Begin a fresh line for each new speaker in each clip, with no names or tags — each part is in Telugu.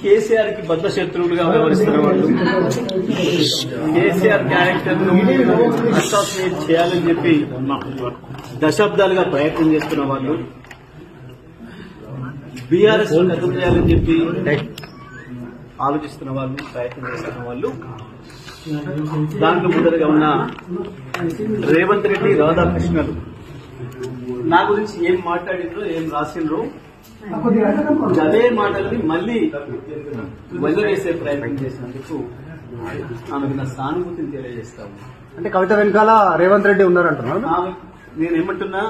కేసీఆర్ కి బద్ద శత్రువులుగా వ్యవహరిస్తున్న వాళ్ళు, కేసీఆర్ క్యారెక్టర్ ను అసాసినేట్ చేయాలని చెప్పి దశాబ్దాలుగా ప్రయత్నం చేస్తున్న వాళ్ళు, బీఆర్ఎస్ ఖతం చేయాలని చెప్పి ఆలోచిస్తున్న వాళ్ళు, ప్రయత్నం చేస్తున్న వాళ్ళు, దాంట్లో ముందరగా ఉన్న రేవంత్ రెడ్డి, రాధాకృష్ణలు నా గురించి ఏం మాట్లాడిండ్రో, ఏం రాసిండ్రో అదే మాటల్ని మళ్లీ వదిలేసే ప్రయత్నం చేసినందుకు ఆమెకు నా సానుభూతిని తెలియజేస్తాము.
అంటే కవిత వెనకాల రేవంత్ రెడ్డి ఉన్నారంటున్నారు.
నేనేమంటున్నా,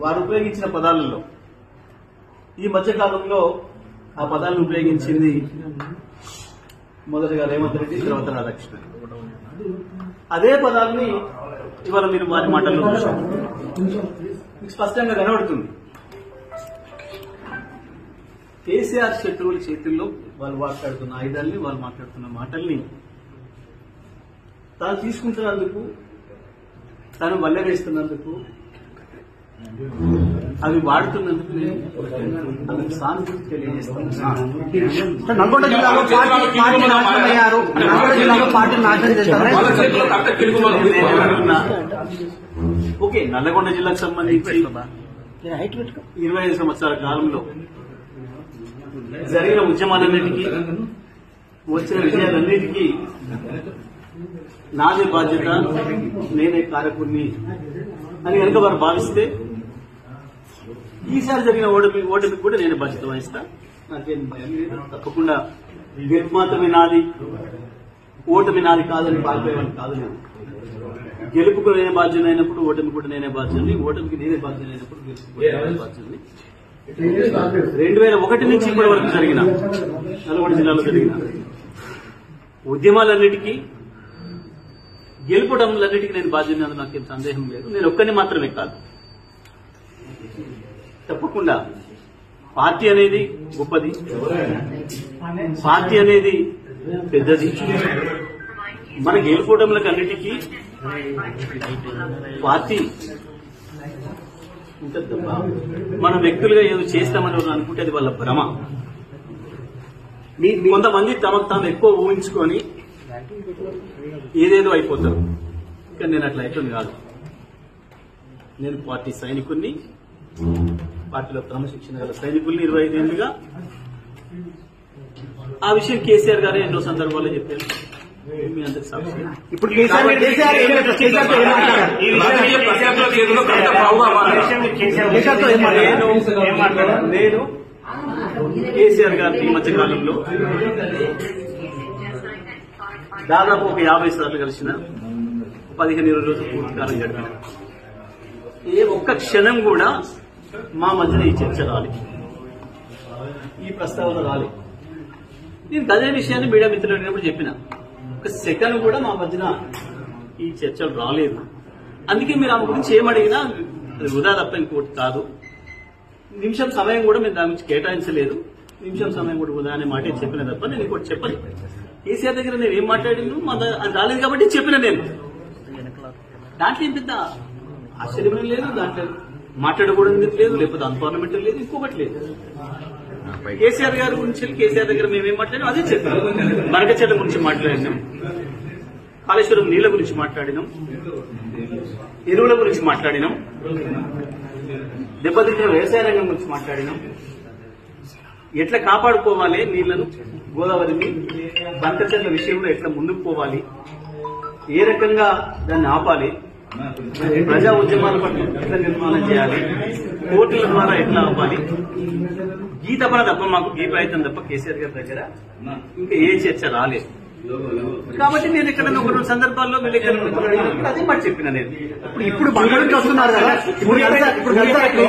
వారు ఉపయోగించిన పదాలలో ఈ మధ్యకాలంలో ఆ పదాలను ఉపయోగించింది మొదటగా రేవంత్ రెడ్డి, తర్వాత రాధాకృష్ణ. అదే పదాలని ఇవాళ మీరు వారి మాటల్లో చూశారు, మీకు స్పష్టంగా కనబడుతుంది. కేసీఆర్ శత్రువుల చేతుల్లో వాళ్ళు మాట్లాడుతున్న ఆయుధాలని, వాళ్ళు మాట్లాడుతున్న మాటల్ని తాను తీసుకుంటున్నందుకు, తాను వల్లవేస్తున్నందుకు, అవి వాడుతున్నందుకు అందుకు సానుభూతి తెలియజేస్తాను.
నల్గొండ జిల్లాలో పార్టీ నాశనం అయ్యారు. నల్గొండ జిల్లాలో పార్టీ నాశనం చేశారు.
ఓకే, నల్లగొండ జిల్లాకు సంబంధించి 25 సంవత్సరాల కాలంలో జరిగిన ఉద్యమాలన్నిటికీ, వచ్చిన విజయాలన్నిటికీ నాదే బాధ్యత, నేనే కారకుడిని అని కనుక వారు భావిస్తే ఈసారి జరిగిన ఓటమికి కూడా నేనే బాధ్యత వహిస్తా. నాకేం భయం లేదు. తప్పకుండా గెలుపు మాత్రమే నాది, ఓటమి నాది కాదని పాల్పోయేవాడిని కాదు. నేను గెలుపుకు నేనే బాధ్యత అయినప్పుడు ఓటమి కూడా నేనే బాధ్యతని, ఓటమికి నేనే బాధ్యత అయినప్పుడు గెలుపుకు నేనే బాధ్యతని. 2001 నుంచి ఇప్పటి వరకు జరిగిన నల్గొండ జిల్లాలో జరిగిన ఉద్యమాలన్నిటికీ, గెలుపడంలన్నిటికీ నేను బాధ్యత, నాకేం సందేహం లేదు. నేను ఒక్కరిని మాత్రమే కాదు, తప్పకుండా పార్టీ అనేది గొప్పది, పార్టీ అనేది పెద్దది. మన గెలుపోవడంలకు అన్నిటికీ పార్టీ ఉంటుంది తప్ప మన వ్యక్తులుగా ఏదో చేస్తామని అనుకుంటే అది వాళ్ళ భ్రమ. కొంతమంది తమకు తాము ఎక్కువ ఊహించుకొని ఏదేదో అయిపోతారు. కానీ నేను అట్లా అయిపోయింది కాదు. నేను పార్టీ సైనికుల్ని, పార్టీలో క్రమశిక్షణ గల సైనికుల్ని 25 ఏళ్లుగా. ఆ విషయం కేసీఆర్ గారే ఎన్నో సందర్భాల్లో చెప్పారు, మీ అందరికి సాక్షి.
ఇప్పుడు
నేను కేసీఆర్ గారిని ఈ మధ్య కాలంలో దాదాపు ఒక 50 సార్లు కలిసిన, 15-20 రోజులు పూర్తికాలం గడిపిన. ఏ ఒక్క క్షణం కూడా మా మధ్యన ఈ చర్చ రాలి, ఈ ప్రస్తావన రాలి. నేను అదే విషయాన్ని మీడియా మిత్రులు అడిగినప్పుడు చెప్పిన, ఒక సెకండ్ కూడా మా మధ్యన ఈ చర్చలు రాలేదు. అందుకే మీరు ఆమె గురించి ఏమడిగినా అది వృధా తప్ప ఇంకోటి కాదు. నిమిషం సమయం కూడా మేము దాని గురించి కేటాయించలేదు. నిమిషం సమయం కూడా వృధా అనే మాట చెప్పిన తప్ప నేను ఇంకోటి చెప్పను. కేసీఆర్ దగ్గర నేను ఏం మాట్లాడినా అది రాలేదు కాబట్టి చెప్పిన. నేను దాంట్లో ఏం పెద్ద ఆశ్చర్యం లేదు, దాంట్లో మాట్లాడకూడదు లేదు, లేకపోతే అన్పార్లమెంటరీ లేదు, ఇంకొకటి లేదు. కేసీఆర్ గారి గురించి, కేసీఆర్ దగ్గర మేమేం మాట్లాడినాం అదే చెప్పాం. మరకచెట్ల గురించి మాట్లాడినాం, కాళేశ్వరం నీళ్ల గురించి మాట్లాడినాం, ఎరువుల గురించి మాట్లాడినాం, దెబ్బతించిన వ్యవసాయ రంగం గురించి మాట్లాడినాం, ఎట్లా కాపాడుకోవాలి నీళ్లను, గోదావరిని, బంకచెట్ల విషయంలో ఎట్లా ముందుకు పోవాలి, ఏ రకంగా దాన్ని ఆపాలి, ప్రజా ఉద్యమాల పట్ల ఎట్లా నిర్మాణం చేయాలి, కోర్టుల ద్వారా ఎట్లా ఆపాలి, ఈ తపన తప్ప మాకు ఈ ప్రయత్నం తప్ప కేసీఆర్ గారి దగ్గర ఇంకా ఏ చర్చ రాలేదు. కాబట్టి నేను ఎక్కడైనా 1-2 సందర్భాల్లో వీళ్ళు అదే మాట చెప్పిన. నేను ఇప్పుడు
వస్తున్నారు కదా.